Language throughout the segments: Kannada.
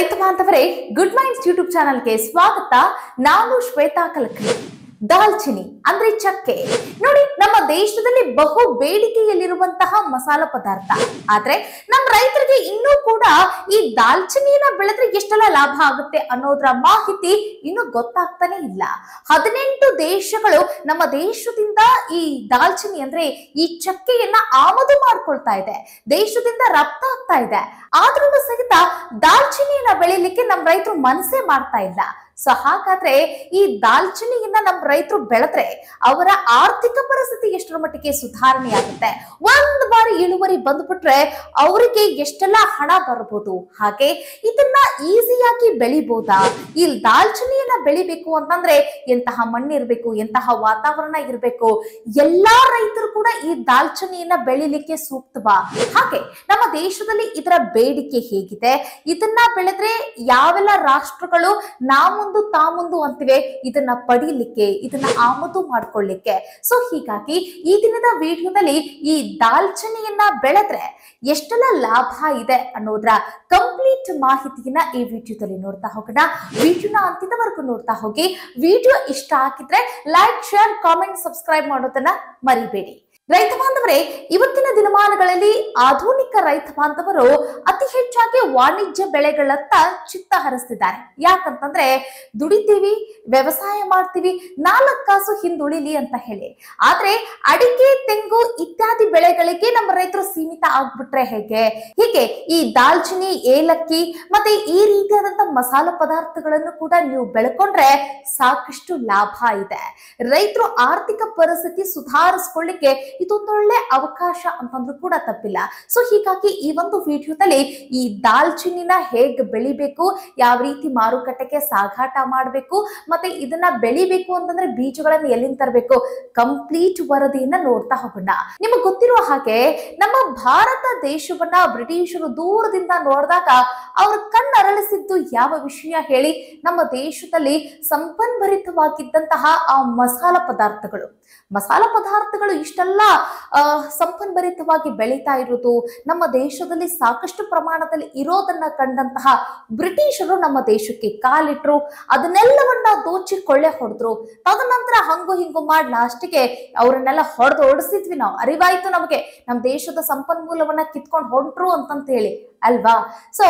ರೈತ ಬಾಂಧವರೇ, ಗುಡ್ ಮೈಂಡ್ಸ್ ಯೂಟ್ಯೂಬ್ ಚಾನಲ್ಗೆ ಸ್ವಾಗತ. ನಾನು ಶ್ವೇತಾ ಕಲಕಿ. ದಾಲ್ಚಿನಿ ಅಂದ್ರೆ ಚಕ್ಕೆ ನೋಡಿ, ನಮ್ಮ ದೇಶದಲ್ಲಿ ಬಹು ಬೇಡಿಕೆಯಲ್ಲಿರುವಂತಹ ಮಸಾಲ ಪದಾರ್ಥ. ಆದ್ರೆ ನಮ್ಮ ರೈತರಿಗೆ ಇನ್ನೂ ಕೂಡ ಈ ದಾಲ್ಚಿನಿಯನ್ನ ಬೆಳೆದ್ರೆ ಎಷ್ಟೆಲ್ಲ ಲಾಭ ಆಗುತ್ತೆ ಅನ್ನೋದ್ರ ಮಾಹಿತಿ ಇನ್ನೂ ಗೊತ್ತಾಗ್ತಾನೆ ಇಲ್ಲ. 18 ದೇಶಗಳು ನಮ್ಮ ದೇಶದಿಂದ ಈ ದಾಲ್ಚಿನಿ ಅಂದ್ರೆ ಈ ಚಕ್ಕೆಯನ್ನ ಆಮದು ಮಾಡ್ಕೊಳ್ತಾ ಇದೆ, ದೇಶದಿಂದ ರಫ್ತಾಗ್ತಾ ಇದೆ. ಆದ್ರೂ ಸಹಿತ ದಾಲ್ಚಿನಿಯನ್ನ ಬೆಳಿಲಿಕ್ಕೆ ನಮ್ಮ ರೈತರು ಮನಸ್ಸೇ ಮಾಡ್ತಾ ಇಲ್ಲ. ಸೊ ಹಾಗಾದ್ರೆ ಈ ದಾಲ್ಚಿನಿಯನ್ನ ನಮ್ಮ ರೈತರು ಬೆಳೆದ್ರೆ ಅವರ ಆರ್ಥಿಕ ಪರಿಸ್ಥಿತಿ ಎಷ್ಟರ ಮಟ್ಟಿಗೆ ಸುಧಾರಣೆ ಆಗುತ್ತೆ, ಒಂದ್ ಬಾರಿ ಇಳುವರಿ ಬಂದ್ಬಿಟ್ರೆ ಅವರಿಗೆ ಎಷ್ಟೆಲ್ಲ ಹಣ ಬರ್ಬೋದು, ಹಾಗೆ ಇದನ್ನ ಈಸಿಯಾಗಿ ಬೆಳಿಬಹುದಾ? ಈ ದಾಲ್ಚಿನಿಯನ್ನ ಬೆಳಿಬೇಕು ಅಂತಂದ್ರೆ ಎಂತಹ ಮಣ್ಣು ಇರ್ಬೇಕು, ಎಂತಹ ವಾತಾವರಣ ಇರ್ಬೇಕು, ಎಲ್ಲಾ ರೈತರು ಕೂಡ ಈ ದಾಲ್ಚಿನಿಯನ್ನ ಬೆಳಿಲಿಕ್ಕೆ ಸೂಕ್ತವಾ? ಹಾಗೆ ನಮ್ಮ ದೇಶದಲ್ಲಿ ಇದರ ಬೇಡಿಕೆ ಹೇಗಿದೆ, ಇದನ್ನ ಬೆಳೆದ್ರೆ ಯಾವೆಲ್ಲ ರಾಷ್ಟ್ರಗಳು ಮುಂದು ತಾ ಮುಂದು ಅಂತಿವೆ ಇದನ್ನ ಪಡೀಲಿಕ್ಕೆ, ಇದನ್ನ ಆಮದು ಮಾಡ್ಕೊಳ್ಳಿಕ್ಕೆ. ಸೊ ಹೀಗಾಗಿ ಈ ದಿನದ ವಿಡಿಯೋದಲ್ಲಿ ಈ ದಾಲ್ಚಿನಿಯನ್ನ ಬೆಳೆದ್ರೆ ಎಷ್ಟೆಲ್ಲ ಲಾಭ ಇದೆ ಅನ್ನೋದ್ರ ಕಂಪ್ಲೀಟ್ ಮಾಹಿತಿಯನ್ನ ಈ ವಿಡಿಯೋದಲ್ಲಿ ನೋಡ್ತಾ ಹೋಗೋಣ. ವಿಡಿಯೋನ ಅಂತಿಮವರೆಗೂ ನೋಡ್ತಾ ಹೋಗಿ. ವಿಡಿಯೋ ಇಷ್ಟ ಆಗಿದ್ರೆ ಲೈಕ್, ಶೇರ್, ಕಾಮೆಂಟ್, ಸಬ್ಸ್ಕ್ರೈಬ್ ಮಾಡೋದನ್ನ ಮರಿಬೇಡಿ. ರೈತ ಬಾಂಧವರೇ, ಇವತ್ತಿನ ದಿನಮಾನಗಳಲ್ಲಿ ಆಧುನಿಕ ರೈತ ಬಾಂಧವರು ಅತಿ ಹೆಚ್ಚಾಗಿ ವಾಣಿಜ್ಯ ಬೆಳೆಗಳತ್ತ ಚಿತ್ತ ಹರಿಸ್ತಿದ್ದಾರೆ. ಯಾಕಂತಂದ್ರೆ ದುಡಿತೀವಿ, ವ್ಯವಸಾಯ ಮಾಡ್ತೀವಿ, 4 ಕಾಸು ಹಿಂದುಳಿಲಿ ಅಂತ ಹೇಳಿ. ಆದ್ರೆ ಅಡಿಕೆ, ತೆಂಗು ಇತ್ಯಾದಿ ಬೆಳೆಗಳಿಗೆ ನಮ್ಮ ರೈತರು ಸೀಮಿತ ಆಗ್ಬಿಟ್ರೆ ಹೇಗೆ? ಹೀಗೆ ಈ ದಾಲ್ಚಿನಿ, ಏಲಕ್ಕಿ ಮತ್ತೆ ಈ ರೀತಿಯಾದಂತ ಮಸಾಲ ಪದಾರ್ಥಗಳನ್ನು ಕೂಡ ನೀವು ಬೆಳ್ಕೊಂಡ್ರೆ ಸಾಕಷ್ಟು ಲಾಭ ಇದೆ. ರೈತರು ಆರ್ಥಿಕ ಪರಿಸ್ಥಿತಿ ಸುಧಾರಿಸ್ಕೊಳ್ಳಿಕ್ಕೆ ಇದೊಂದೊಳ್ಳೆ ಅವಕಾಶ ಅಂತಂದ್ರೂ ಕೂಡ ತಪ್ಪಿಲ್ಲ. ಸೊ ಹೀಗಾಗಿ ಈ ಒಂದು ವಿಡಿಯೋದಲ್ಲಿ ಈ ದಾಲ್ಚಿನಿನ ಹೇಗೆ ಬೆಳಿಬೇಕು, ಯಾವ ರೀತಿ ಮಾರುಕಟ್ಟೆಗೆ ಸಾಗಾಟ ಮಾಡಬೇಕು, ಮತ್ತೆ ಇದನ್ನ ಬೆಳಿಬೇಕು ಅಂತಂದ್ರೆ ಬೀಜಗಳನ್ನ ಎಲ್ಲಿಂದ ತರಬೇಕು, ಕಂಪ್ಲೀಟ್ ವರದಿಯನ್ನ ನೋಡ್ತಾ ಹೋಗೋಣ. ನಿಮಗೆ ಗೊತ್ತಿರುವ ಹಾಗೆ ನಮ್ಮ ಭಾರತ ದೇಶವನ್ನ ಬ್ರಿಟಿಷರು ದೂರದಿಂದ ನೋಡಿದಾಗ ಅವ್ರ ಕಣ್ಣರಳಿಸಿದ್ದು ಯಾವ ವಿಷಯ ಹೇಳಿ? ನಮ್ಮ ದೇಶದಲ್ಲಿ ಸಂಪನ್ಭರಿತವಾಗಿದ್ದಂತಹ ಆ ಮಸಾಲ ಪದಾರ್ಥಗಳು ಇಷ್ಟೆಲ್ಲ ಸಂಪನ್ಭರಿತವಾಗಿ ಬೆಳೀತಾ ಇರೋದು, ನಮ್ಮ ದೇಶದಲ್ಲಿ ಸಾಕಷ್ಟು ಪ್ರಮಾಣದಲ್ಲಿ ಇರೋದನ್ನ ಕಂಡಂತಹ ಬ್ರಿಟಿಷರು ನಮ್ಮ ದೇಶಕ್ಕೆ ಕಾಲಿಟ್ರು, ಅದನ್ನೆಲ್ಲವನ್ನ ದೋಚಿ ಕೊಳ್ಳೆ ಹೊಡೆದ್ರು. ತದನಂತರ ಹಂಗು ಹಿಂಗು ಮಾಡಿ ಲಾಸ್ಟಿಗೆ ಅವರನ್ನೆಲ್ಲ ಹೊಡೆಸಿದ್ವಿ ನಾವು. ಅರಿವಾಯ್ತು ನಮಗೆ, ನಮ್ಮ ದೇಶದ ಸಂಪನ್ಮೂಲವನ್ನ ಕಿತ್ಕೊಂಡು ಹೊಂಟ್ರು ಅಂತಂತ ಹೇಳಿ ಅಲ್ವಾ? ಸೊ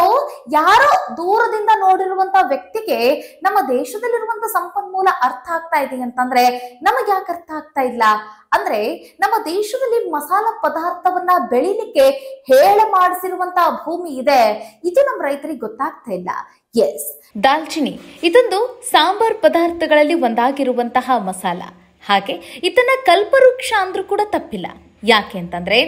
ಯಾರೋ ದೂರದಿಂದ ನೋಡಿರುವಂತ ವ್ಯಕ್ತಿಗೆ ನಮ್ಮ ದೇಶದಲ್ಲಿರುವಂತ ಸಂಪನ್ಮೂಲ ಅರ್ಥ ಆಗ್ತಾ ಇದೆ ಅಂತಂದ್ರೆ ನಮಗೆ ಯಾಕೆ ಅರ್ಥ ಆಗ್ತಾ ಇಲ್ಲ ಅಂದ್ರೆ, ನಮ್ಮ ದೇಶದಲ್ಲಿ ಮಸಾಲ ಪದಾರ್ಥವನ್ನ ಬೆಳಿಲಿಕ್ಕೆ ಹೇಳ ಮಾಡಿಸಿರುವಂತಹ ಭೂಮಿ ಇದೆ, ಇದು ನಮ್ಮ ರೈತರಿಗೆ ಗೊತ್ತಾಗ್ತಾ ಇಲ್ಲ. ಎಸ್, ದಾಲ್ಚಿನಿ ಇದೊಂದು ಸಾಂಬಾರ್ ಪದಾರ್ಥಗಳಲ್ಲಿ ಒಂದಾಗಿರುವಂತಹ ಮಸಾಲ. ಹಾಗೆ ಇದನ್ನ ಕಲ್ಪವೃಕ್ಷ ಅಂದ್ರೂ ಕೂಡ ತಪ್ಪಿಲ್ಲ. ಯಾಕೆ ಅಂತಂದ್ರೆ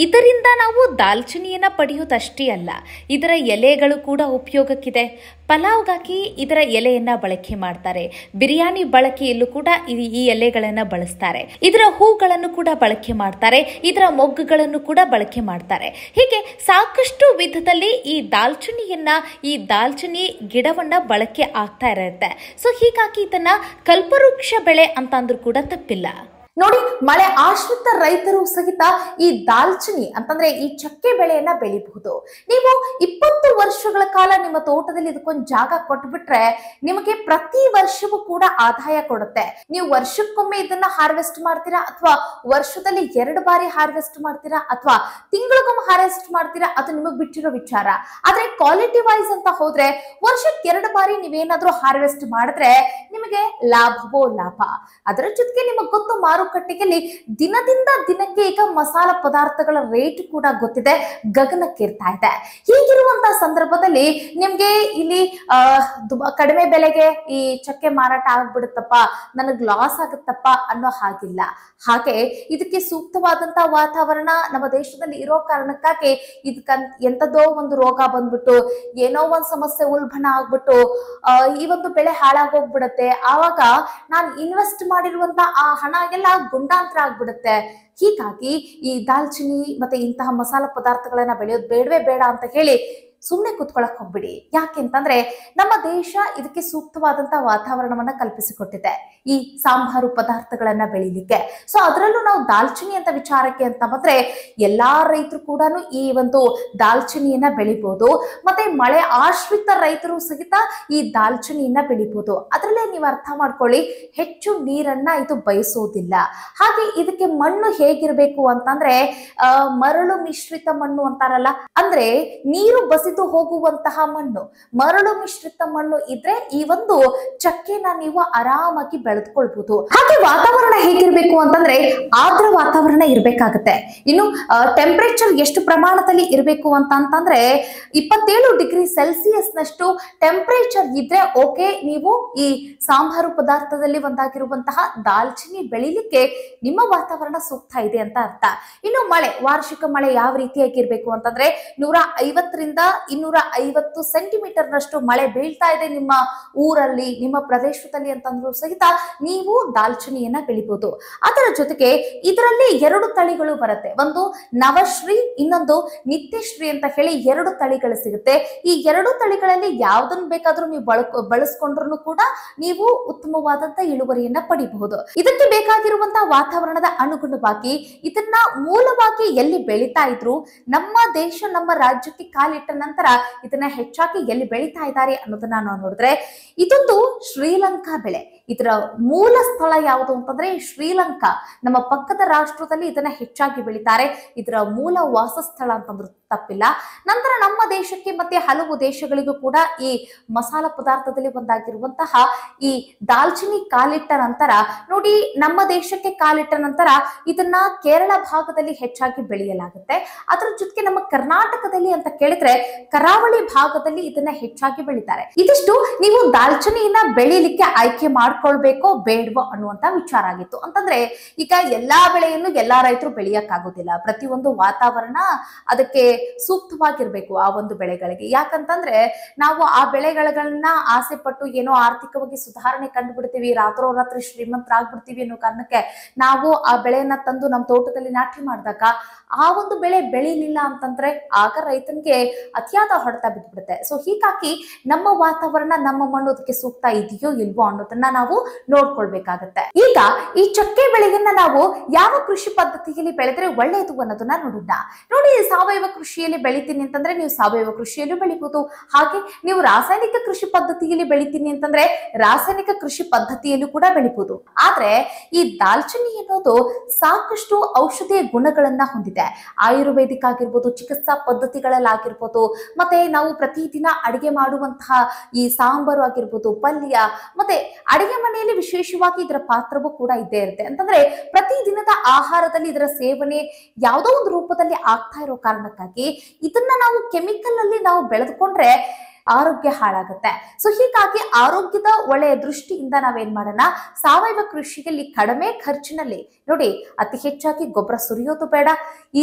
ಇದರಿಂದ ನಾವು ದಾಲ್ಚಿನಿಯನ್ನ ಪಡೆಯೋದಷ್ಟೇ ಅಲ್ಲ, ಇದರ ಎಲೆಗಳು ಕೂಡ ಉಪಯೋಗಕ್ಕಿದೆ. ಪಲಾವ್ಗಾಗಿ ಇದರ ಎಲೆಯನ್ನ ಬಳಕೆ ಮಾಡ್ತಾರೆ, ಬಿರಿಯಾನಿ ಬಳಕೆಯಲ್ಲೂ ಕೂಡ ಈ ಎಲೆಗಳನ್ನ ಬಳಸ್ತಾರೆ, ಇದರ ಹೂಗಳನ್ನು ಕೂಡ ಬಳಕೆ ಮಾಡ್ತಾರೆ, ಇದರ ಮೊಗ್ಗುಗಳನ್ನು ಕೂಡ ಬಳಕೆ ಮಾಡ್ತಾರೆ. ಹೀಗೆ ಸಾಕಷ್ಟು ವಿಧದಲ್ಲಿ ಈ ದಾಲ್ಚಿನಿ ಗಿಡವನ್ನ ಬಳಕೆ ಆಗ್ತಾ ಇರುತ್ತೆ. ಸೊ ಹೀಗಾಗಿ ಇದನ್ನ ಕಲ್ಪವೃಕ್ಷ ಬೆಳೆ ಅಂತ ಅಂದ್ರೂ ಕೂಡ ತಪ್ಪಿಲ್ಲ. ನೋಡಿ, ಮಳೆ ಆಶ್ರಿತ ರೈತರು ಸಹಿತ ಈ ದಾಲ್ಚಿನಿ ಅಂತಂದ್ರೆ ಈ ಚಕ್ಕೆ ಬೆಳೆಯನ್ನ ಬೆಳಿಬಹುದು. ನೀವು 20 ವರ್ಷಗಳ ಕಾಲ ನಿಮ್ಮ ತೋಟದಲ್ಲಿ ಇದಕ್ಕೊಂದು ಜಾಗ ಕೊಟ್ಬಿಟ್ರೆ ನಿಮಗೆ ಪ್ರತಿ ವರ್ಷವೂ ಕೂಡ ಆದಾಯ ಕೊಡುತ್ತೆ. ನೀವು ವರ್ಷಕ್ಕೊಮ್ಮೆ ಇದನ್ನ ಹಾರ್ವೆಸ್ಟ್ ಮಾಡ್ತೀರಾ, ಅಥವಾ ವರ್ಷದಲ್ಲಿ 2 ಬಾರಿ ಹಾರ್ವೆಸ್ಟ್ ಮಾಡ್ತೀರಾ, ಅಥವಾ ತಿಂಗಳಿಗೊಮ್ಮೆ ಹಾರ್ವೆಸ್ಟ್ ಮಾಡ್ತೀರಾ, ಅದು ನಿಮಗ್ ಬಿಟ್ಟಿರೋ ವಿಚಾರ. ಆದ್ರೆ ಕ್ವಾಲಿಟಿ ವೈಸ್ ಅಂತ ಹೋದ್ರೆ ವರ್ಷಕ್ಕೆ 2 ಬಾರಿ ನೀವೇನಾದ್ರೂ ಹಾರ್ವೆಸ್ಟ್ ಮಾಡಿದ್ರೆ ನಿಮಗೆ ಲಾಭವೋ ಲಾಭ. ಅದರ ಜೊತೆಗೆ ನಿಮಗೆ ಗೊತ್ತು, ಮಾರುಕಟ್ಟೆಯಲ್ಲಿ ದಿನದಿಂದ ದಿನಕ್ಕೆ ಈಗ ಮಸಾಲ ಪದಾರ್ಥಗಳ ರೇಟ್ ಕೂಡ ಗೊತ್ತಿದೆ, ಗಗನಕ್ಕೇರ್ತಾ ಇದೆ. ಹೀಗಿರುವಂತಹ ಸಂದರ್ಭದಲ್ಲಿ ನಿಮ್ಗೆ ಇಲ್ಲಿ ಕಡಿಮೆ ಬೆಲೆಗೆ ಈ ಚಕ್ಕೆ ಮಾರಾಟ ಆಗ್ಬಿಡುತ್ತಪ್ಪ, ನನಗ್ ಲಾಸ್ ಆಗುತ್ತಪ್ಪ ಅನ್ನೋ ಹಾಗಿಲ್ಲ. ಹಾಗೆ ಇದಕ್ಕೆ ಸೂಕ್ತವಾದಂತಹ ವಾತಾವರಣ ನಮ್ಮ ದೇಶದಲ್ಲಿ ಇರೋ ಕಾರಣಕ್ಕಾಗಿ ಇದಕ್ಕ ಎಂತದೋ ಒಂದು ರೋಗ ಬಂದ್ಬಿಟ್ಟು, ಏನೋ ಒಂದ್ ಸಮಸ್ಯೆ ಉಲ್ಬಣ ಆಗ್ಬಿಟ್ಟು ಈ ಒಂದು ಬೆಳೆ ಹಾಳಾಗೋಗ್ಬಿಡತ್ತೆ. ಆವಾಗ ನಾನು ಇನ್ವೆಸ್ಟ್ ಮಾಡಿರುವಂತ ಆ ಹಣ ಎಲ್ಲ ಗುಂಡಾಂತರ ಆಗ್ಬಿಡುತ್ತೆ. ಹೀಗಾಗಿ ಈ ದಾಲ್ಚಿನಿ ಮತ್ತೆ ಇಂತಹ ಮಸಾಲ ಪದಾರ್ಥಗಳನ್ನ ಬೆಳೆಯೋದು ಬೇಡವೇ ಬೇಡ ಅಂತ ಹೇಳಿ ಸುಮ್ಮನೆ ಕುತ್ಕೊಳಕ್ ಹೋಗ್ಬಿಡಿ. ಯಾಕೆ ಅಂತಂದ್ರೆ ನಮ್ಮ ದೇಶ ಇದಕ್ಕೆ ಸೂಕ್ತವಾದಂತಹ ವಾತಾವರಣವನ್ನ ಕಲ್ಪಿಸಿಕೊಟ್ಟಿದೆ ಈ ಸಾಂಬಾರು ಪದಾರ್ಥಗಳನ್ನ ಬೆಳಿಲಿಕ್ಕೆ. ಸೊ ಅದರಲ್ಲೂ ನಾವು ದಾಲ್ಚಿನಿ ಅಂತ ವಿಚಾರಕ್ಕೆ ಅಂತ ಬಂದ್ರೆ ಎಲ್ಲಾ ರೈತರು ಕೂಡ ಈ ಒಂದು ದಾಲ್ಚಿನಿಯನ್ನ ಬೆಳಿಬಹುದು. ಮತ್ತೆ ಮಳೆ ಆಶ್ರಿತ ರೈತರು ಸಹಿತ ಈ ದಾಲ್ಚಿನಿಯನ್ನ ಬೆಳಿಬಹುದು. ಅದರಲ್ಲೇ ನೀವು ಅರ್ಥ ಮಾಡ್ಕೊಳ್ಳಿ, ಹೆಚ್ಚು ನೀರನ್ನ ಇದು ಬಯಸೋದಿಲ್ಲ. ಹಾಗೆ ಇದಕ್ಕೆ ಮಣ್ಣು ಹೇಗಿರ್ಬೇಕು ಅಂತಂದ್ರೆ ಮರಳು ಮಿಶ್ರಿತ ಮಣ್ಣು ಅಂತಾರಲ್ಲ, ಅಂದ್ರೆ ನೀರು ಬಸಿದು ಹೋಗುವಂತಹ ಮಣ್ಣು, ಮರಳು ಮಿಶ್ರಿತ ಮಣ್ಣು ಇದ್ರೆ ಈ ಒಂದು ಚಕ್ಕೆನ ನೀವು ಆರಾಮಾಗಿ ಬೆಳೆದುಕೊಳ್ಬಹುದು. ಹಾಗೆ ವಾತಾವರಣ ಹೇಗಿರ್ಬೇಕು ಅಂತಂದ್ರೆ ಆರ್ದ್ರ ವಾತಾವರಣ ಇರ್ಬೇಕಾಗತ್ತೆ. ಇನ್ನು ಟೆಂಪರೇಚರ್ ಎಷ್ಟು ಪ್ರಮಾಣದಲ್ಲಿ ಇರಬೇಕು ಅಂತಂದ್ರೆ 27 ಡಿಗ್ರಿ ಸೆಲ್ಸಿಯಸ್ ನಷ್ಟು ಟೆಂಪರೇಚರ್ ಇದ್ರೆ ಓಕೆ, ನೀವು ಈ ಸಾಂಬಾರು ಪದಾರ್ಥದಲ್ಲಿ ಒಂದಾಗಿರುವಂತಹ ದಾಲ್ಚಿನಿ ಬೆಳಿಲಿಕ್ಕೆ ನಿಮ್ಮ ವಾತಾವರಣ ಸೂಕ್ತ ಇದೆ ಅಂತ ಅರ್ಥ. ಇನ್ನು ಮಳೆ, ವಾರ್ಷಿಕ ಮಳೆ ಯಾವ ರೀತಿಯಾಗಿ ಇರ್ಬೇಕು ಅಂತಂದ್ರೆ 150ರಿಂದ 250 ಸೆಂಟಿಮೀಟರ್ ನಷ್ಟು ಮಳೆ ಬೀಳ್ತಾ ಇದೆ ನಿಮ್ಮ ಊರಲ್ಲಿ, ನಿಮ್ಮ ಪ್ರದೇಶದಲ್ಲಿ ಅಂತಂದ್ರೂ ಸಹಿತ ನೀವು ದಾಲ್ಚಿನಿಯನ್ನ ಬೆಳಿಬಹುದು. ಅದರ ಜೊತೆಗೆ ಇದರಲ್ಲಿ 2 ತಳಿಗಳು ಬರುತ್ತೆ. ಒಂದು ನವಶ್ರೀ, ಇನ್ನೊಂದು ನಿತ್ಯಶ್ರೀ ಅಂತ ಹೇಳಿ 2 ತಳಿಗಳು ಸಿಗುತ್ತೆ. ಈ 2 ತಳಿಗಳಲ್ಲಿ ಯಾವ್ದನ್ನ ಬೇಕಾದ್ರೂ ನೀವು ಬಳಸ್ಕೊಂಡ್ರು ಕೂಡ ನೀವು ಉತ್ತಮವಾದಂತ ಇಳುವರಿಯನ್ನ ಪಡಿಬಹುದು. ಇದಕ್ಕೆ ಬೇಕಾಗಿರುವಂತಹ ವಾತಾವರಣದ ಅನುಗುಣವಾಗಿ ಇದನ್ನ ಮೂಲವಾಗಿ ಎಲ್ಲಿ ಬೆಳೀತಾ ಇದ್ರು, ನಮ್ಮ ದೇಶ ನಮ್ಮ ರಾಜ್ಯಕ್ಕೆ ಕಾಲಿಟ್ಟ ನಂತರ ಇದನ್ನ ಹೆಚ್ಚಾಗಿ ಎಲ್ಲಿ ಬೆಳೀತಾ ಇದ್ದಾರೆ ಅನ್ನೋದನ್ನ ನಾವು ನೋಡಿದ್ರೆ ಇದೊಂದು ಶ್ರೀಲಂಕಾ ಬೆಳೆ. ಇದರ ಮೂಲ ಸ್ಥಳ ಯಾವುದು ಅಂತಂದ್ರೆ ಶ್ರೀಲಂಕಾ, ನಮ್ಮ ಪಕ್ಕದ ರಾಷ್ಟ್ರದಲ್ಲಿ ಇದನ್ನ ಹೆಚ್ಚಾಗಿ ಬೆಳೀತಾರೆ. ಇದರ ಮೂಲ ವಾಸಸ್ಥಳ ಅಂತಂದ್ರೂ ತಪ್ಪಿಲ್ಲ. ನಂತರ ನಮ್ಮ ದೇಶಕ್ಕೆ ಮತ್ತೆ ಹಲವು ದೇಶಗಳಿಗೂ ಕೂಡ ಈ ಮಸಾಲ ಪದಾರ್ಥದಲ್ಲಿ ಒಂದಾಗಿರುವಂತಹ ಈ ದಾಲ್ಚಿನಿ ಕಾಲಿಟ್ಟ ನಂತರ ನೋಡಿ, ನಮ್ಮ ದೇಶಕ್ಕೆ ಕಾಲಿಟ್ಟ ನಂತರ ಇದನ್ನ ಕೇರಳ ಭಾಗದಲ್ಲಿ ಹೆಚ್ಚಾಗಿ ಬೆಳೆಯಲಾಗುತ್ತೆ. ಅದರ ಜೊತೆಗೆ ನಮ್ಮ ಕರ್ನಾಟಕದಲ್ಲಿ ಅಂತ ಕೇಳಿದ್ರೆ ಕರಾವಳಿ ಭಾಗದಲ್ಲಿ ಇದನ್ನ ಹೆಚ್ಚಾಗಿ ಬೆಳೀತಾರೆ. ಇದಿಷ್ಟು ನೀವು ದಾಲ್ಚಿನಿಯನ್ನ ಬೆಳೀಲಿಕ್ಕೆ ಆಯ್ಕೆ ಮಾಡ್ಕೊಳ್ಬೇಕೋ ಬೇಡವೋ ಅನ್ನುವಂತ ವಿಚಾರ ಆಗಿತ್ತು. ಅಂತಂದ್ರೆ ಈಗ ಎಲ್ಲಾ ಬೆಳೆಯನ್ನು ಎಲ್ಲಾ ರೈತರು ಬೆಳೆಯಕ್ಕಾಗೋದಿಲ್ಲ. ಪ್ರತಿಯೊಂದು ವಾತಾವರಣ ಅದಕ್ಕೆ ಸೂಕ್ತವಾಗಿರ್ಬೇಕು ಆ ಒಂದು ಬೆಳೆಗಳಿಗೆ. ಯಾಕಂತಂದ್ರೆ ನಾವು ಆ ಬೆಳೆಗಳನ್ನ ಆಸೆ ಪಟ್ಟು ಏನೋ ಆರ್ಥಿಕವಾಗಿ ಸುಧಾರಣೆ ಕಂಡುಬಿಡ್ತೀವಿ, ರಾತ್ರೋರಾತ್ರಿ ಶ್ರೀಮಂತರಾಗ್ಬಿಡ್ತೀವಿ ಅನ್ನೋ ಕಾರಣಕ್ಕೆ ನಾವು ಆ ಬೆಳೆಯನ್ನ ತಂದು ನಮ್ಮ ತೋಟದಲ್ಲಿ ನಾಟಿ ಮಾಡಿದಾಗ ಆ ಒಂದು ಬೆಳೆ ಬೆಳಿಲಿಲ್ಲ ಅಂತಂದ್ರೆ ಆಗ ರೈತನಿಗೆ ಅತಿಯಾದ ಹೊಡೆತ ಬಿದ್ದುಬಿಡುತ್ತೆ. ಸೊ ಹೀಗಾಗಿ ನಮ್ಮ ವಾತಾವರಣ, ನಮ್ಮ ಮಣ್ಣು ಅದಕ್ಕೆ ಸೂಕ್ತ ಇದೆಯೋ ಇಲ್ವೋ ಅನ್ನೋದನ್ನ ನಾವು ನೋಡ್ಕೊಳ್ಬೇಕಾಗತ್ತೆ. ಈಗ ಈ ಚಕ್ಕೆ ಬೆಳೆಯನ್ನ ನಾವು ಯಾವ ಕೃಷಿ ಪದ್ಧತಿಯಲ್ಲಿ ಬೆಳೆದ್ರೆ ಒಳ್ಳೆಯದು ಅನ್ನೋದನ್ನ ನೋಡೋಣ. ನೋಡಿ, ಸಾವಯವ ಕೃಷಿಯಲ್ಲಿ ಬೆಳಿತೀನಿ ಅಂತಂದ್ರೆ ನೀವು ಸಾವಯವ ಕೃಷಿಯಲ್ಲೂ ಬೆಳಿಬಹುದು. ಹಾಗೆ ನೀವು ರಾಸಾಯನಿಕ ಕೃಷಿ ಪದ್ಧತಿಯಲ್ಲಿ ಬೆಳಿತೀನಿ ಅಂತಂದ್ರೆ ರಾಸಾಯನಿಕ ಕೃಷಿ ಪದ್ಧತಿಯಲ್ಲೂ ಕೂಡ ಬೆಳಿಬಹುದು. ಆದ್ರೆ ಈ ದಾಲ್ಚಿನಿ ಅನ್ನೋದು ಸಾಕಷ್ಟು ಔಷಧೀಯ ಗುಣಗಳನ್ನ ಹೊಂದಿದೆ. ಆಯುರ್ವೇದಿಕ್ ಆಗಿರ್ಬೋದು, ಚಿಕಿತ್ಸಾ ಪದ್ಧತಿಗಳಲ್ಲಾಗಿರ್ಬೋದು, ಮತ್ತೆ ನಾವು ಪ್ರತಿದಿನ ಅಡಿಗೆ ಮಾಡುವಂತಹ ಈ ಸಾಂಬಾರು ಆಗಿರ್ಬೋದು, ಪಲ್ಯ, ಮತ್ತೆ ಅಡಿಗೆ ಮನೆಯಲ್ಲಿ ವಿಶೇಷವಾಗಿ ಇದರ ಪಾತ್ರವೂ ಕೂಡ ಇದ್ದೇ ಇರುತ್ತೆ. ಅಂತಂದ್ರೆ ಪ್ರತಿದಿನದ ಆಹಾರದಲ್ಲಿ ಇದರ ಸೇವನೆ ಯಾವುದೋ ಒಂದು ರೂಪದಲ್ಲಿ ಆಗ್ತಾ ಇರೋ ಕಾರಣಕ್ಕಾಗಿ ಇದನ್ನ ನಾವು ಕೆಮಿಕಲ್ ಅಲ್ಲಿ ನಾವು ಬೆಳೆದುಕೊಂಡ್ರೆ ಆರೋಗ್ಯ ಹಾಳಾಗುತ್ತೆ. ಸೊ ಹೀಗಾಗಿ ಆರೋಗ್ಯದ ಒಳ್ಳೆಯ ದೃಷ್ಟಿಯಿಂದ ನಾವೇನ್ ಮಾಡೋಣ, ಸಾವಯವ ಕೃಷಿಯಲ್ಲಿ ಕಡಿಮೆ ಖರ್ಚಿನಲ್ಲಿ ನೋಡಿ, ಅತಿ ಹೆಚ್ಚಾಗಿ ಗೊಬ್ಬರ ಸುರಿಯೋದು ಬೇಡ.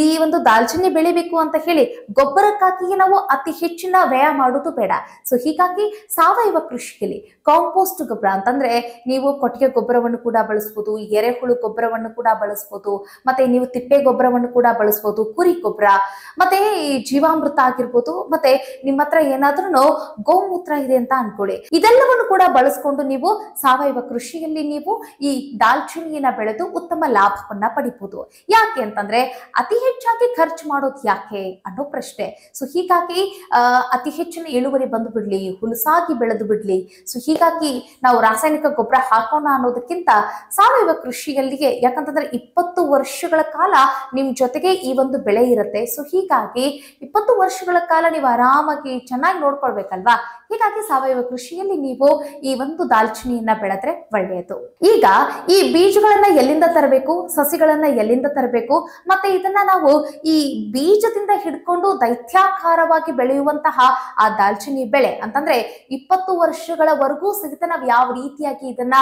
ಈ ಒಂದು ದಾಲ್ಚಿನ್ನಿ ಬೆಳಿಬೇಕು ಅಂತ ಹೇಳಿ ಗೊಬ್ಬರಕ್ಕಾಗಿ ನಾವು ಅತಿ ಹೆಚ್ಚಿನ ವ್ಯಯ ಮಾಡೋದು ಬೇಡ. ಸೊ ಹೀಗಾಗಿ ಸಾವಯವ ಕೃಷಿಯಲ್ಲಿ ಕಾಂಪೋಸ್ಟ್ ಗೊಬ್ಬರ ಅಂತಂದ್ರೆ ನೀವು ಕೊಟ್ಟಿಗೆ ಗೊಬ್ಬರವನ್ನು ಕೂಡ ಬಳಸಬಹುದು, ಎರೆಹುಳು ಗೊಬ್ಬರವನ್ನು ಕೂಡ ಬಳಸಬಹುದು, ಮತ್ತೆ ನೀವು ತಿಪ್ಪೆ ಗೊಬ್ಬರವನ್ನು ಕೂಡ ಬಳಸಬಹುದು, ಕುರಿ ಗೊಬ್ಬರ, ಮತ್ತೆ ಈ ಜೀವಾಮೃತ ಆಗಿರ್ಬೋದು, ಮತ್ತೆ ನಿಮ್ಮ ಹತ್ರ ಏನಾದ್ರೂ ಗೋಮೂತ್ರ ಇದೆ ಅಂತ ಅನ್ಕೊಳ್ಳಿ, ಇದೆಲ್ಲವನ್ನು ಕೂಡ ಬಳಸ್ಕೊಂಡು ನೀವು ಸಾವಯವ ಕೃಷಿಯಲ್ಲಿ ನೀವು ಈ ದಾಲ್ಚಿನ್ನಿಯನ್ನ ಬೆಳೆದು ಉತ್ತಮ ಲಾಭವನ್ನ ಪಡಿಬಹುದು. ಯಾಕೆ ಅಂತಂದ್ರೆ ಅತಿ ಹೆಚ್ಚಾಗಿ ಖರ್ಚು ಮಾಡೋದು ಯಾಕೆ ಅನ್ನೋ ಪ್ರಶ್ನೆ. ಸೊ ಹೀಗಾಗಿ ಅತಿ ಹೆಚ್ಚಿನ ಇಳುವರಿ ಬಂದು ಬಿಡ್ಲಿ, ಹುಲಸಾಗಿ ಬೆಳೆದು ಬಿಡ್ಲಿ, ಸೊ ಹೀಗಾಗಿ ನಾವು ರಾಸಾಯನಿಕ ಗೊಬ್ಬರ ಹಾಕೋಣ ಅನ್ನೋದಕ್ಕಿಂತ ಸಾವಯವ ಕೃಷಿಯಲ್ಲಿಗೆ, ಯಾಕಂತಂದ್ರೆ 20 ವರ್ಷಗಳ ಕಾಲ ನಿಮ್ ಜೊತೆಗೆ ಈ ಒಂದು ಬೆಳೆ ಇರುತ್ತೆ. ಸೊ ಹೀಗಾಗಿ 20 ವರ್ಷಗಳ ಕಾಲ ನೀವು ಆರಾಮಾಗಿ ಚೆನ್ನಾಗಿ ನೋಡ್ಕೊಳ್ಬೇಕಲ್ವಾ. ಹೀಗಾಗಿ ಸಾವಯವ ಕೃಷಿಯಲ್ಲಿ ನೀವು ಈ ಒಂದು ದಾಲ್ಚಿನ್ನಿಯನ್ನ ಬೆಳೆದ್ರೆ ಒಳ್ಳೆಯದು. ಈಗ ಈ ಬೀಜಗಳನ್ನ ಎಲ್ಲಿಂದ ತರಬೇಕು, ಸಸಿಗಳನ್ನ ಎಲ್ಲಿಂದ ತರಬೇಕು, ಮತ್ತೆ ಇದನ್ನ ನಾವು ಈ ಬೀಜದಿಂದ ಹಿಡ್ಕೊಂಡು ದೈತ್ಯಾಕಾರವಾಗಿ ಬೆಳೆಯುವಂತಹ ಆ ದಾಲ್ಚಿನ್ನಿ ಬೆಳೆ ಅಂತಂದ್ರೆ 20 ವರ್ಷಗಳವರೆಗೂ ಸಹಿತ ನಾವು ಯಾವ ರೀತಿಯಾಗಿ ಇದನ್ನ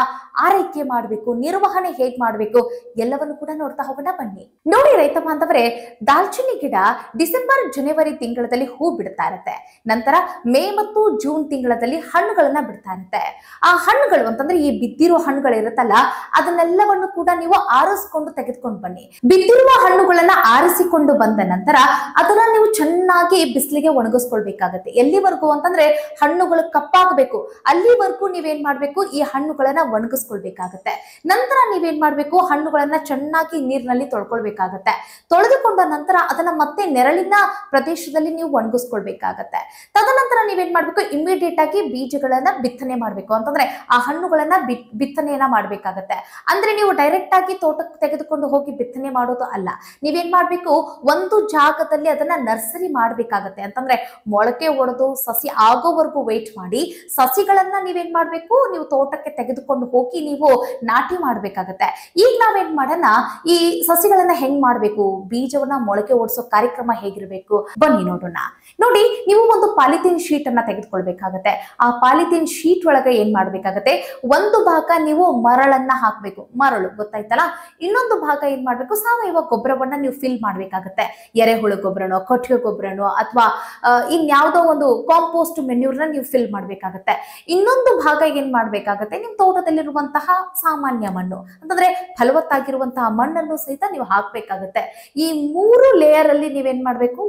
ಆರೈಕೆ ಮಾಡಬೇಕು, ನಿರ್ವಹಣೆ ಹೇಗ್ ಮಾಡಬೇಕು ಎಲ್ಲವನ್ನು ಕೂಡ ನೋಡ್ತಾ ಹೋಗೋಣ ಬನ್ನಿ. ನೋಡಿ ರೈತ ಬಾಂಧವರೇ, ದಾಲ್ಚಿನ್ನಿ ಗಿಡ ಡಿಸೆಂಬರ್ ಜನವರಿ ತಿಂಗಳಲ್ಲಿ ಹೂ ಬಿಡ್ತಾ ಇರುತ್ತೆ. ನಂತರ ಮೇ ಮತ್ತು ಜೂನ್ ಜೂನ್ ತಿಂಗಳಲ್ಲಿ ಹಣ್ಣುಗಳನ್ನ ಬಿಡ್ತಾ ಇರುತ್ತೆ. ಆ ಹಣ್ಣುಗಳು ಅಂತಂದ್ರೆ ಈ ಬಿದ್ದಿರೋ ಹಣ್ಣುಗಳು ಇರುತ್ತಲ್ಲ, ಅದನ್ನೆಲ್ಲವನ್ನು ಕೂಡ ನೀವು ಆರಿಸ್ಕೊಂಡು ತೆಗೆದುಕೊಂಡು ಬನ್ನಿ. ಬಿದ್ದಿರುವ ಹಣ್ಣುಗಳನ್ನ ಆರಿಸಿಕೊಂಡು ಬಂದ ನಂತರ ಅದನ್ನ ನೀವು ಚೆನ್ನಾಗಿ ಬಿಸಿಲಿಗೆ ಒಣಗಿಸ್ಕೊಳ್ಬೇಕಾಗತ್ತೆ. ಎಲ್ಲಿವರೆಗೂ ಅಂತಂದ್ರೆ ಹಣ್ಣುಗಳು ಕಪ್ಪಾಗಬೇಕು, ಅಲ್ಲಿವರೆಗೂ ನೀವೇನ್ ಮಾಡ್ಬೇಕು, ಈ ಹಣ್ಣುಗಳನ್ನ ಒಣಗಿಸ್ಕೊಳ್ಬೇಕಾಗತ್ತೆ. ನಂತರ ನೀವೇನ್ ಮಾಡ್ಬೇಕು, ಹಣ್ಣುಗಳನ್ನ ಚೆನ್ನಾಗಿ ನೀರಿನಲ್ಲಿ ತೊಳ್ಕೊಳ್ಬೇಕಾಗತ್ತೆ. ತೊಳೆದುಕೊಂಡ ನಂತರ ಅದನ್ನ ಮತ್ತೆ ನೆರಳಿನ ಪ್ರದೇಶದಲ್ಲಿ ನೀವು ಒಣಗಿಸ್ಕೊಳ್ಬೇಕಾಗತ್ತೆ. ತದನಂತರ ನೀವೇನ್ ಮಾಡ್ಬೇಕು, ಇಮಿಡಿಯೇಟ್ ಆಗಿ ಬೀಜಗಳನ್ನ ಬಿತ್ತನೆ ಮಾಡ್ಬೇಕು. ಅಂತಂದ್ರೆ ಆ ಹಣ್ಣುಗಳನ್ನ ಬಿತ್ತನೆಯನ್ನ ಮಾಡ್ಬೇಕಾಗತ್ತೆ. ಅಂದ್ರೆ ನೀವು ಡೈರೆಕ್ಟ್ ಆಗಿ ತೋಟಕ್ಕೆ ತೆಗೆದುಕೊಂಡು ಹೋಗಿ ಬಿತ್ತನೆ ಮಾಡೋದು ಅಲ್ಲ. ನೀವೇನ್ ಮಾಡ್ಬೇಕು, ಒಂದು ಜಾಗದಲ್ಲಿ ಅದನ್ನ ನರ್ಸರಿ ಮಾಡ್ಬೇಕಾಗತ್ತೆ. ಅಂತಂದ್ರೆ ಮೊಳಕೆ ಒಡೆದು ಸಸಿ ಆಗೋವರೆಗೂ ವೇಟ್ ಮಾಡಿ ಸಸಿಗಳನ್ನ ನೀವೇನ್ ಮಾಡ್ಬೇಕು, ನೀವು ತೋಟಕ್ಕೆ ತೆಗೆದುಕೊಂಡು ಹೋಗಿ ನೀವು ನಾಟಿ ಮಾಡ್ಬೇಕಾಗತ್ತೆ. ಈಗ ನಾವೇನ್ ಮಾಡೋಣ, ಈ ಸಸಿಗಳನ್ನ ಹೆಂಗ್ ಮಾಡ್ಬೇಕು, ಬೀಜವನ್ನ ಮೊಳಕೆ ಓಡಿಸೋ ಕಾರ್ಯಕ್ರಮ ಹೇಗಿರ್ಬೇಕು ಬನ್ನಿ ನೋಡೋಣ. ನೋಡಿ, ನೀವು ಒಂದು ಪಾಲಿಥೀನ್ ಶೀಟ್ ಅನ್ನ ತೆಗೆದುಕೊಳ್ಬೇಕಾಗತ್ತೆ. ಆ ಪಾಲಿಥೀನ್ ಶೀಟ್ ಒಳಗೆ ಏನ್ ಮಾಡ್ಬೇಕಾಗತ್ತೆ, ಒಂದು ಭಾಗ ನೀವು ಮರಳನ್ನ ಹಾಕ್ಬೇಕು, ಮರಳು ಗೊತ್ತಾಯ್ತಲ್ಲ. ಇನ್ನೊಂದು ಭಾಗ ಏನ್ ಮಾಡ್ಬೇಕು, ಸಾವಯವ ಗೊಬ್ಬರವನ್ನ ನೀವು ಫಿಲ್ ಮಾಡ್ಬೇಕಾಗತ್ತೆ. ಎರೆಹುಳು ಗೊಬ್ಬರನೋ, ಕೊಟ್ಟಿಗೆ ಗೊಬ್ಬರನೋ, ಅಥವಾ ಇನ್ಯಾವುದೋ ಒಂದು ಕಾಂಪೋಸ್ಟ್ ಮೆನ್ಯೂರ್ನ ನೀವು ಫಿಲ್ ಮಾಡ್ಬೇಕಾಗತ್ತೆ. ಇನ್ನೊಂದು ಭಾಗ ಏನ್ ಮಾಡ್ಬೇಕಾಗತ್ತೆ, ನಿಮ್ ತೋಟದಲ್ಲಿರುವಂತಹ ಸಾಮಾನ್ಯ ಮಣ್ಣು ಅಂತಂದ್ರೆ ಫಲವತ್ತಾಗಿರುವಂತಹ ಮಣ್ಣನ್ನು ಸಹಿತ ನೀವು ಹಾಕ್ಬೇಕಾಗತ್ತೆ. ಈ 3 ಲೇಯರ್ ಅಲ್ಲಿ ನೀವೇನ್ ಮಾಡ್ಬೇಕು,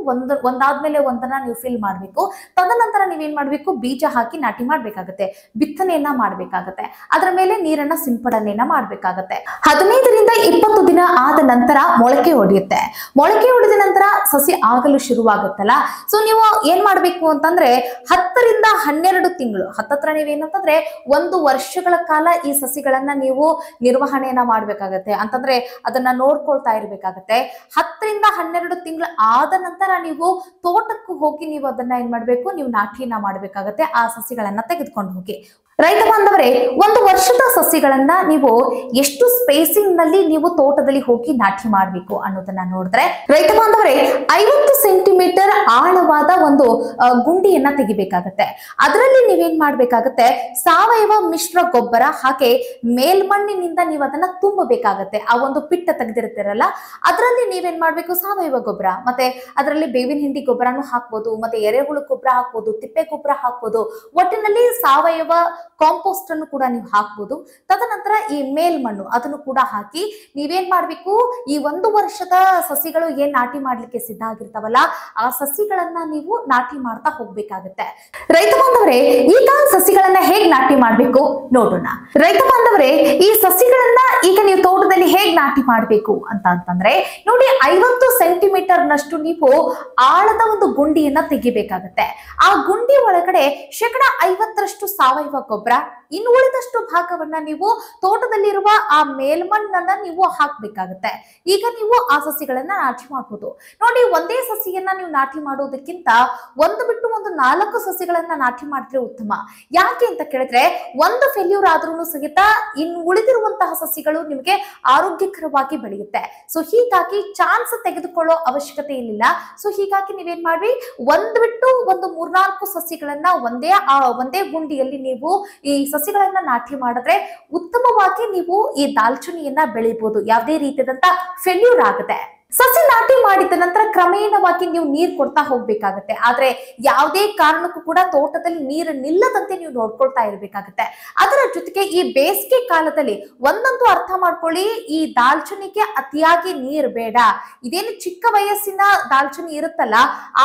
ಒಂದಾದ್ಮೇಲೆ ಒಂದನ್ನ ನೀವು ಫಿಲ್ ಮಾಡ್ಬೇಕು. ತದನಂತರ ನೀವೇನ್ ಮಾಡ್ಬೇಕು, ಬೀಜ ಹಾಕಿ ನಾಟಿ ಮಾಡ್ಬೇಕಾಗತ್ತೆ, ಬಿತ್ತನೆಯನ್ನ ಮಾಡ್ಬೇಕಾಗತ್ತೆ, ಅದರ ಮೇಲೆ ನೀರನ್ನ ಸಿಂಪಡಣೆಯನ್ನ ಮಾಡ್ಬೇಕಾಗತ್ತೆ. 15ರಿಂದ 20 ದಿನ ಆದ ನಂತರ ಮೊಳಕೆ ಹೊಡೆಯುತ್ತೆ. ಮೊಳಕೆ ಹೊಡೆದ ನಂತರ ಸಸಿ ಆಗಲು ಶುರುವಾಗುತ್ತಲ್ಲ, ಸೊ ನೀವು ಏನ್ ಮಾಡ್ಬೇಕು ಅಂತಂದ್ರೆ 10ರಿಂದ 12 ತಿಂಗಳು, ಹತ್ತತ್ರ ನೀವೇನಂತಂದ್ರೆ 1 ವರ್ಷಗಳ ಕಾಲ ಈ ಸಸಿಗಳನ್ನ ನೀವು ನಿರ್ವಹಣೆಯನ್ನ ಮಾಡ್ಬೇಕಾಗತ್ತೆ. ಅಂತಂದ್ರೆ ಅದನ್ನ ನೋಡ್ಕೊಳ್ತಾ ಇರ್ಬೇಕಾಗತ್ತೆ. 10ರಿಂದ 12 ತಿಂಗಳು ಆದ ನಂತರ ನೀವು ತೋಟಕ್ಕೂ ಹೋಗಿ ನೀವು ಅದನ್ನ ಏನ್ ಮಾಡ್ಬೇಕು, ನೀವು ನಾಟಿಯನ್ನ ಮಾಡ್ಬೇಕಾಗತ್ತೆ. ಆ ಸಸಿಗಳನ್ನ ತೆಗೆದುಕೊಂಡು ಹೋಗಿ. ರೈತ ಬಾಂಧವರೇ, 1 ವರ್ಷದ ಸಸಿಗಳನ್ನ ನೀವು ಎಷ್ಟು ಸ್ಪೇಸಿಂಗ್ ನಲ್ಲಿ ನೀವು ತೋಟದಲ್ಲಿ ಹೋಗಿ ನಾಟಿ ಮಾಡ್ಬೇಕು ಅನ್ನೋದನ್ನ ನೋಡಿದ್ರೆ, ರೈತ ಬಾಂಧವರೇ 50 ಸೆಂಟಿಮೀಟರ್ ಆಳವಾದ ಒಂದು ಗುಂಡಿಯನ್ನ ತೆಗಿಬೇಕಾಗತ್ತೆ. ಅದರಲ್ಲಿ ನೀವೇನ್ ಮಾಡ್ಬೇಕಾಗತ್ತೆ, ಸಾವಯವ ಮಿಶ್ರ ಗೊಬ್ಬರ ಹಾಗೆ ಮೇಲ್ಮಣ್ಣಿನಿಂದ ನೀವು ಅದನ್ನ ತುಂಬಬೇಕಾಗತ್ತೆ. ಆ ಒಂದು ಪಿಟ್ಟ ತೆಗೆದಿರ್ತೀರಲ್ಲ, ಅದರಲ್ಲಿ ನೀವೇನ್ ಮಾಡ್ಬೇಕು, ಸಾವಯವ ಗೊಬ್ಬರ ಮತ್ತೆ ಅದರಲ್ಲಿ ಬೇವಿನ ಹಿಂಡಿ ಗೊಬ್ಬರನು ಹಾಕ್ಬೋದು, ಮತ್ತೆ ಎರೆಹುಳು ಗೊಬ್ಬರ ಹಾಕ್ಬೋದು, ತಿಪ್ಪೆ ಗೊಬ್ಬರ ಹಾಕ್ಬೋದು. ಒಟ್ಟಿನಲ್ಲಿ ಸಾವಯವ ಕಾಂಪೋಸ್ಟ್ ಅನ್ನು ಕೂಡ ನೀವು ಹಾಕ್ಬೋದು. ತದನಂತರ ಈ ಮೇಲ್ಮಣ್ಣು ಅದನ್ನು ಕೂಡ ಹಾಕಿ ನೀವೇನ್ ಮಾಡ್ಬೇಕು, ಈ 1 ವರ್ಷದ ಸಸಿಗಳು ಏನ್ ನಾಟಿ ಮಾಡ್ಲಿಕ್ಕೆ ಸಿದ್ಧ ಆಗಿರ್ತಾವಲ್ಲ, ಆ ಸಸಿಗಳನ್ನ ನೀವು ನಾಟಿ ಮಾಡ್ತಾ ಹೋಗ್ಬೇಕಾಗತ್ತೆ. ರೈತ ಬಾಂಧವರೇ, ಈಗ ಸಸಿಗಳನ್ನ ಹೇಗ್ ನಾಟಿ ಮಾಡ್ಬೇಕು ನೋಡೋಣ. ರೈತ ಬಾಂಧವರೇ, ಈ ಸಸಿಗಳನ್ನ ಈಗ ನೀವು ತೋಟದಲ್ಲಿ ಹೇಗ್ ನಾಟಿ ಮಾಡ್ಬೇಕು ಅಂತಂದ್ರೆ, ನೋಡಿ 50 ಸೆಂಟಿಮೀಟರ್ ನಷ್ಟು ನೀವು ಆಳದ ಒಂದು ಗುಂಡಿಯನ್ನ ತೆಗಿಬೇಕಾಗತ್ತೆ. ಆ ಗುಂಡಿ ಒಳಗಡೆ 50% ಸಾವಯವ ಗೊಬ್ಬರ, ಇನ್ನು ಉಳಿದಷ್ಟು ಭಾಗವನ್ನ ನೀವು ತೋಟದಲ್ಲಿರುವ ಆ ಮೇಲ್ಮಣ್ಣನ್ನ ನೀವು ಹಾಕ್ಬೇಕಾಗತ್ತೆ. ಈಗ ನೀವು ಆ ಸಸಿಗಳನ್ನ ನಾಟಿ ಮಾಡಬಹುದು. ನೋಡಿ, ಒಂದೇ ಸಸಿಯನ್ನ ನೀವು ನಾಟಿ ಮಾಡೋದಕ್ಕಿಂತ ಒಂದು ಬಿಟ್ಟು ಒಂದು 4 ಸಸಿಗಳನ್ನ ನಾಟಿ ಮಾಡಿದ್ರೆ ಉತ್ತಮ. ಯಾಕೆ ಅಂತ ಕೇಳಿದ್ರೆ, ಒಂದು ಫೇಲ್ಯೂರ್ ಆದ್ರೂ ಸಹಿತ ಇನ್ನು ಉಳಿದಿರುವಂತಹ ಸಸಿಗಳು ನಿಮಗೆ ಆರೋಗ್ಯಕರವಾಗಿ ಬೆಳೆಯುತ್ತೆ. ಸೊ ಹೀಗಾಗಿ ಚಾನ್ಸ್ ತೆಗೆದುಕೊಳ್ಳೋ ಅವಶ್ಯಕತೆ ಇಲ್ಲ. ಸೊ ಹೀಗಾಗಿ ನೀವೇನ್ ಮಾಡ್ರಿ, ಒಂದು ಬಿಟ್ಟು ಒಂದು 3-4 ಸಸಿಗಳನ್ನ ಒಂದೇ ಗುಂಡಿಯಲ್ಲಿ ನೀವು ಈ ಸಸಿಗಳನ್ನ ನಾಟಿ ಮಾಡಿದ್ರೆ ಉತ್ತಮವಾಗಿ ನೀವು ಈ ದಾಲ್ಚಿನ್ನಿಯನ್ನ ಬೆಳಿಬಹುದು. ಯಾವುದೇ ರೀತಿಯಾದಂತ ಫೇಲ್ಯೂರ್ ಆಗದೆ. ಸಸಿ ನಾಟಿ ಮಾಡಿದ ನಂತರ ಕ್ರಮೇಣವಾಗಿ ನೀವು ನೀರು ಕೊಡ್ತಾ ಹೋಗ್ಬೇಕಾಗತ್ತೆ. ಆದ್ರೆ ಯಾವುದೇ ಕಾರಣಕ್ಕೂ ಕೂಡ ತೋಟದಲ್ಲಿ ನೀರು ನಿಲ್ಲದಂತೆ ನೀವು ನೋಡ್ಕೊಳ್ತಾ ಇರ್ಬೇಕಾಗತ್ತೆ. ಅದರ ಜೊತೆಗೆ ಈ ಬೇಸಿಗೆ ಕಾಲದಲ್ಲಿ ಒಂದಂತೂ ಅರ್ಥ ಮಾಡ್ಕೊಳ್ಳಿ, ಈ ದಾಲ್ಚಿನ್ನಿಗೆ ಅತಿಯಾಗಿ ನೀರು ಬೇಡ. ಇದೇನು ಚಿಕ್ಕ ವಯಸ್ಸಿನ ದಾಲ್ಚಿನ್ನಿ ಇರುತ್ತಲ್ಲ,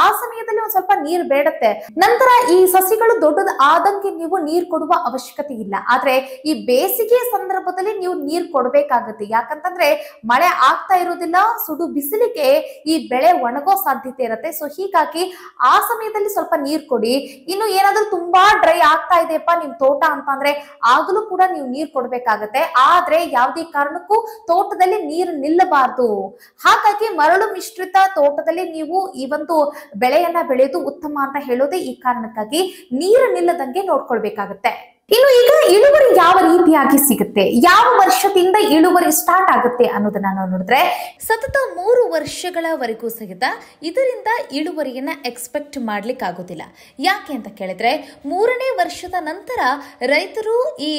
ಆ ಸಮಯದಲ್ಲಿ ಒಂದ್ ಸ್ವಲ್ಪ ನೀರು ಬೇಡತ್ತೆ. ನಂತರ ಈ ಸಸಿಗಳು ದೊಡ್ಡದು ಆದಂಗೆ ನೀವು ನೀರು ಕೊಡುವ ಅವಶ್ಯಕತೆ ಇಲ್ಲ. ಆದ್ರೆ ಈ ಬೇಸಿಗೆ ಸಂದರ್ಭದಲ್ಲಿ ನೀವು ನೀರು ಕೊಡ್ಬೇಕಾಗತ್ತೆ. ಯಾಕಂತಂದ್ರೆ ಮಳೆ ಆಗ್ತಾ ಇರೋದಿಲ್ಲ, ಸುಡು ಬಿಸಿಲಿಗೆ ಈ ಬೆಳೆ ಒಣಗೋ ಸಾಧ್ಯತೆ ಇರುತ್ತೆ. ಸೊ ಹೀಗಾಗಿ ಆ ಸಮಯದಲ್ಲಿ ಸ್ವಲ್ಪ ನೀರು ಕೊಡಿ. ಇನ್ನು ಏನಾದ್ರೂ ತುಂಬಾ ಡ್ರೈ ಆಗ್ತಾ ಇದೆಯಪ್ಪ ನಿಮ್ ತೋಟ ಅಂತಂದ್ರೆ ಆಗಲೂ ಕೂಡ ನೀವು ನೀರು ಕೊಡ್ಬೇಕಾಗತ್ತೆ. ಆದ್ರೆ ಯಾವುದೇ ಕಾರಣಕ್ಕೂ ತೋಟದಲ್ಲಿ ನೀರು ನಿಲ್ಲಬಾರ್ದು. ಹಾಗಾಗಿ ಮರಳು ಮಿಶ್ರಿತ ತೋಟದಲ್ಲಿ ನೀವು ಈ ಒಂದು ಬೆಳೆಯನ್ನ ಬೆಳೆಯೋದು ಉತ್ತಮ ಅಂತ ಹೇಳೋದೇ ಈ ಕಾರಣಕ್ಕಾಗಿ ನೀರು ನಿಲ್ಲದಂಗೆ ನೋಡ್ಕೊಳ್ಬೇಕಾಗತ್ತೆ. ಇನ್ನು ಈಗ ಇಳುವರಿ ಯಾವ ರೀತಿಯಾಗಿ ಸಿಗುತ್ತೆ, ಯಾವ ವರ್ಷದಿಂದ ಇಳುವರಿ ಸ್ಟಾರ್ಟ್ ಆಗುತ್ತೆ ಅನ್ನೋದನ್ನ ನಾವು ನೋಡಿದ್ರೆ ಸತತ 3 ವರ್ಷಗಳವರೆಗೂ ಸಹಿತ ಇದರಿಂದ ಇಳುವರಿಯನ್ನ ಎಕ್ಸ್ಪೆಕ್ಟ್ ಮಾಡ್ಲಿಕ್ಕೆ ಆಗೋದಿಲ್ಲ. ಯಾಕೆ ಅಂತ ಕೇಳಿದ್ರೆ 3ನೇ ವರ್ಷದ ನಂತರ ರೈತರು ಈ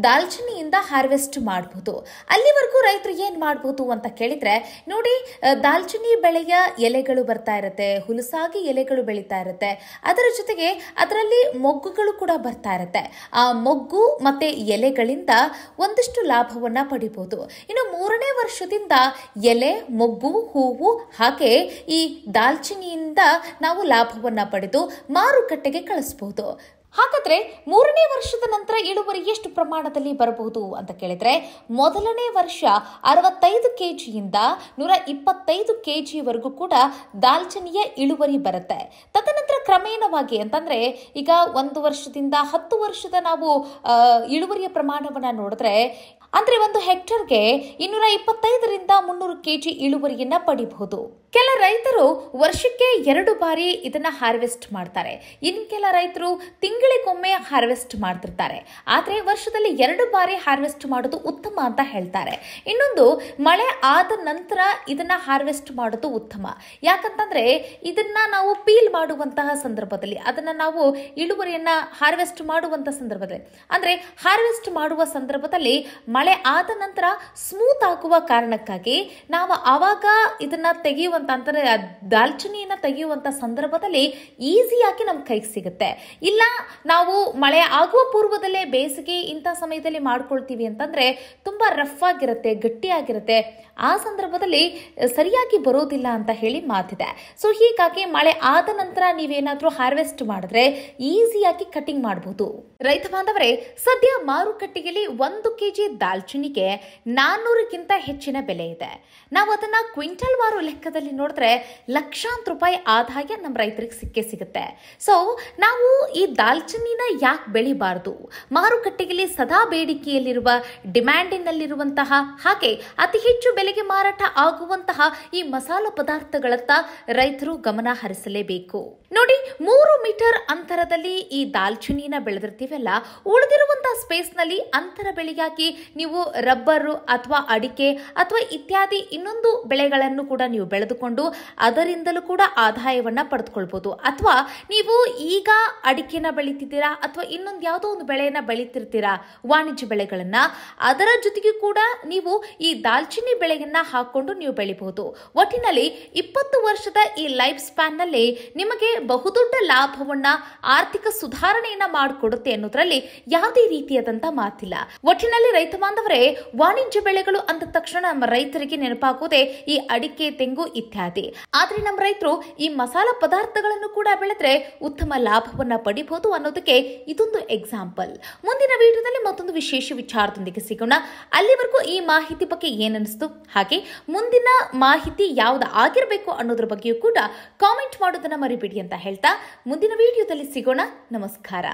ದಾಲ್ಚಿನ್ನಿಯಿಂದ ಹಾರ್ವೆಸ್ಟ್ ಮಾಡಬಹುದು. ಅಲ್ಲಿವರೆಗೂ ರೈತರು ಏನ್ ಮಾಡಬಹುದು ಅಂತ ಕೇಳಿದ್ರೆ ನೋಡಿ, ದಾಲ್ಚಿನ್ನಿ ಬೆಳೆಯ ಎಲೆಗಳು ಬರ್ತಾ ಇರುತ್ತೆ, ಹುಲಸಾಗಿ ಎಲೆಗಳು ಬೆಳೀತಾ ಇರುತ್ತೆ, ಅದರ ಜೊತೆಗೆ ಅದರಲ್ಲಿ ಮೊಗ್ಗುಗಳು ಕೂಡ ಬರ್ತಾ ಇರುತ್ತೆ. ಆ ಮೊಗ್ಗು ಮತ್ತೆ ಎಲೆಗಳಿಂದ ಒಂದಿಷ್ಟು ಲಾಭವನ್ನ ಪಡಿಬಹುದು. ಇನ್ನು 3ನೇ ವರ್ಷದಿಂದ ಎಲೆ, ಮೊಗ್ಗು, ಹೂವು ಹಾಗೆ ಈ ದಾಲ್ಚಿನ್ನಿಯಿಂದ ನಾವು ಲಾಭವನ್ನ ಪಡೆದು ಮಾರುಕಟ್ಟೆಗೆ ಕಳಿಸಬಹುದು. ಹಾಗಾದ್ರೆ 3ನೇ ವರ್ಷದ ನಂತರ ಇಳುವರಿ ಎಷ್ಟು ಪ್ರಮಾಣದಲ್ಲಿ ಬರಬಹುದು ಅಂತ ಕೇಳಿದ್ರೆ ಮೊದಲನೇ ವರ್ಷ 65 ಕೆಜಿಯಿಂದ 125 ಕೆಜಿವರೆಗೂ ಕೂಡ ದಾಲ್ಚಿನ್ನಿಯ ಇಳುವರಿ ಬರುತ್ತೆ. ತದನಂತರ ಕ್ರಮೇಣವಾಗಿ ಅಂತಂದ್ರೆ ಈಗ 1 ವರ್ಷದಿಂದ 10 ವರ್ಷದ ನಾವು ಇಳುವರಿಯ ಪ್ರಮಾಣವನ್ನ ನೋಡಿದ್ರೆ ಅಂದ್ರೆ 1 ಹೆಕ್ಟರ್ಗೆ 225ರಿಂದ 300 ಕೆಜಿ ಇಳುವರಿಯನ್ನ ಪಡಿಬಹುದು. ಕೆಲ ರೈತರು ವರ್ಷಕ್ಕೆ 2 ಬಾರಿ ಇದನ್ನ ಹಾರ್ವೆಸ್ಟ್ ಮಾಡ್ತಾರೆ. ಇನ್ನು ಕೆಲ ರೈತರು ತಿಂಗಳಿಗೊಮ್ಮೆ ಹಾರ್ವೆಸ್ಟ್ ಮಾಡ್ತಿರ್ತಾರೆ. ಆದ್ರೆ ವರ್ಷದಲ್ಲಿ 2 ಬಾರಿ ಹಾರ್ವೆಸ್ಟ್ ಮಾಡೋದು ಉತ್ತಮ ಅಂತ ಹೇಳ್ತಾರೆ. ಇನ್ನೊಂದು, ಮಳೆ ಆದ ನಂತರ ಇದನ್ನ ಹಾರ್ವೆಸ್ಟ್ ಮಾಡೋದು ಉತ್ತಮ. ಯಾಕಂತಂದ್ರೆ ಇದನ್ನ ನಾವು ಪೀಲ್ ಮಾಡುವಂತಹ ಸಂದರ್ಭದಲ್ಲಿ, ಅದನ್ನ ನಾವು ಇಳುವರಿಯನ್ನ ಹಾರ್ವೆಸ್ಟ್ ಮಾಡುವಂತ ಸಂದರ್ಭದಲ್ಲಿ ಅಂದ್ರೆ ಹಾರ್ವೆಸ್ಟ್ ಮಾಡುವ ಸಂದರ್ಭದಲ್ಲಿ ಮಳೆ ಆದ ನಂತರ ಸ್ಮೂತ್ ಆಗುವ ಕಾರಣಕ್ಕಾಗಿ ನಾವು ಆವಾಗ ಇದನ್ನ ತೆಗೆಯುವಂತ ಅಂದ್ರೆ ದಾಲ್ಚಿನ್ನಿಯನ್ನ ತೆಗೆಯುವಂತ ಸಂದರ್ಭದಲ್ಲಿ ಈಸಿಯಾಗಿ ನಮ್ ಕೈಗೆ ಸಿಗುತ್ತೆ. ಇಲ್ಲ ನಾವು ಮಳೆ ಆಗುವ ಪೂರ್ವದಲ್ಲೇ ಬೇಸಿಗೆ ಇಂಥ ಸಮಯದಲ್ಲಿ ಮಾಡ್ಕೊಳ್ತೀವಿ ಅಂತಂದ್ರೆ ತುಂಬಾ ರಫ್ ಆಗಿರುತ್ತೆ, ಗಟ್ಟಿಯಾಗಿರುತ್ತೆ, ಆ ಸಂದರ್ಭದಲ್ಲಿ ಸರಿಯಾಗಿ ಬರೋದಿಲ್ಲ ಅಂತ ಹೇಳಿ ಮಾತಿದೆ. ಸೊ ಹೀಗಾಗಿ ಮಳೆ ಆದ ನಂತರ ನೀವೇನಾದ್ರೂ ಹಾರ್ವೆಸ್ಟ್ ಮಾಡಿದ್ರೆ ಈಸಿಯಾಗಿ ಕಟಿಂಗ್ ಮಾಡಬಹುದು. ರೈತ ಬಾಂಧವರೇ, ಸದ್ಯ ಮಾರುಕಟ್ಟೆಯಲ್ಲಿ 1 ಕೆಜಿ ದಾಲ್ಚಿನ್ನಿಗೆ 400ಕ್ಕಿಂತ ಹೆಚ್ಚಿನ ಬೆಲೆ ಇದೆ. ನಾವು ಅದನ್ನ ಕ್ವಿಂಟಲ್ ವಾರು ಲೆಕ್ಕದಲ್ಲಿ ನೋಡಿದ್ರೆ ಲಕ್ಷಾಂತರ ರೂಪಾಯಿ ಆದಾಯ ನಮ್ಮ ರೈತರಿಗೆ ಸಿಗುತ್ತೆ. ಸೊ ನಾವು ಈ ದಾಲ್ಚಿನ್ನಿನ ಯಾಕೆ ಬೆಳಿಬಾರದು? ಮಾರುಕಟ್ಟೆಯಲ್ಲಿ ಸದಾ ಬೇಡಿಕೆಯಲ್ಲಿರುವ, ಡಿಮ್ಯಾಂಡಿನಲ್ಲಿರುವಂತಹ ಹಾಗೆ ಅತಿ ಹೆಚ್ಚು ಬೆಲೆಗೆ ಮಾರಾಟ ಆಗುವಂತಹ ಈ ಮಸಾಲ ಪದಾರ್ಥಗಳತ್ತ ರೈತರು ಗಮನ ಹರಿಸಲೇಬೇಕು. ನೋಡಿ, 3 ಮೀಟರ್ ಅಂತರದಲ್ಲಿ ಈ ದಾಲ್ಚಿನ್ನಿನ ಬೆಳೆದಿರ್ತೀವಲ್ಲ, ಉಳಿದಿರುವಂತಹ ಸ್ಪೇಸ್ ನಲ್ಲಿ ಅಂತರ ಬೆಳೆಯಾಗಿ ನೀವು ರಬ್ಬರು ಅಥವಾ ಅಡಿಕೆ ಅಥವಾ ಇತ್ಯಾದಿ ಇನ್ನೊಂದು ಬೆಳೆಗಳನ್ನು ಕೂಡ ನೀವು ಬೆಳೆದುಕೊಂಡು ಅದರಿಂದಲೂ ಕೂಡ ಆದಾಯವನ್ನ ಪಡೆದುಕೊಳ್ಬಹುದು. ಅಥವಾ ನೀವು ಈಗ ಅಡಿಕೆನ ಬೆಳೀತಿದ್ದೀರಾ ಅಥವಾ ಇನ್ನೊಂದು ಯಾವುದೋ ಒಂದು ಬೆಳೆಯನ್ನ ಬೆಳೀತಿರ್ತೀರಾ, ವಾಣಿಜ್ಯ ಬೆಳೆಗಳನ್ನ, ಅದರ ಜೊತೆಗೆ ಕೂಡ ನೀವು ಈ ದಾಲ್ಚಿನ್ನಿ ಬೆಳೆಯನ್ನ ಹಾಕೊಂಡು ನೀವು ಬೆಳಿಬಹುದು. ಒಟ್ಟಿನಲ್ಲಿ 20 ವರ್ಷದ ಈ ಲೈಫ್ ಸ್ಪ್ಯಾನ್ ನಲ್ಲಿ ನಿಮಗೆ ಬಹುದೊಡ್ಡ ಲಾಭವನ್ನ, ಆರ್ಥಿಕ ಸುಧಾರಣೆಯನ್ನ ಮಾಡಿಕೊಡುತ್ತೆ ಅನ್ನೋದ್ರಲ್ಲಿ ಯಾವುದೇ ರೀತಿಯಾದಂತ ಮಾತಿಲ್ಲ. ಒಟ್ಟಿನಲ್ಲಿ ರೈತ ಬಾಂಧವರೇ, ವಾಣಿಜ್ಯ ಬೆಳೆಗಳು ಅಂದ ತಕ್ಷಣ ನಮ್ಮ ರೈತರಿಗೆ ನೆನಪಾಗೋದೇ ಈ ಅಡಿಕೆ, ತೆಂಗು ಇತ್ಯಾದಿ. ಆದ್ರೆ ನಮ್ಮ ರೈತರು ಈ ಮಸಾಲ ಪದಾರ್ಥಗಳನ್ನು ಕೂಡ ಬೆಳೆದ್ರೆ ಉತ್ತಮ ಲಾಭವನ್ನ ಪಡಿಬಹುದು ಅನ್ನೋದಕ್ಕೆ ಇದೊಂದು ಎಕ್ಸಾಂಪಲ್. ಮುಂದಿನ ವಿಡಿಯೋದಲ್ಲಿ ಮತ್ತೊಂದು ವಿಶೇಷ ವಿಚಾರದೊಂದಿಗೆ ಸಿಗೋಣ. ಅಲ್ಲಿವರೆಗೂ ಈ ಮಾಹಿತಿ ಬಗ್ಗೆ ಏನನ್ನಿಸ್ತು, ಹಾಗೆ ಮುಂದಿನ ಮಾಹಿತಿ ಯಾವ್ದು ಆಗಿರಬೇಕು ಅನ್ನೋದ್ರ ಬಗ್ಗೆಯೂ ಕೂಡ ಕಾಮೆಂಟ್ ಮಾಡೋದನ್ನ ಮರಿಬೇಡಿ ಅಂತ ಹೇಳ್ತಾ ಮುಂದಿನ ವಿಡಿಯೋದಲ್ಲಿ ಸಿಗೋಣ. ನಮಸ್ಕಾರ.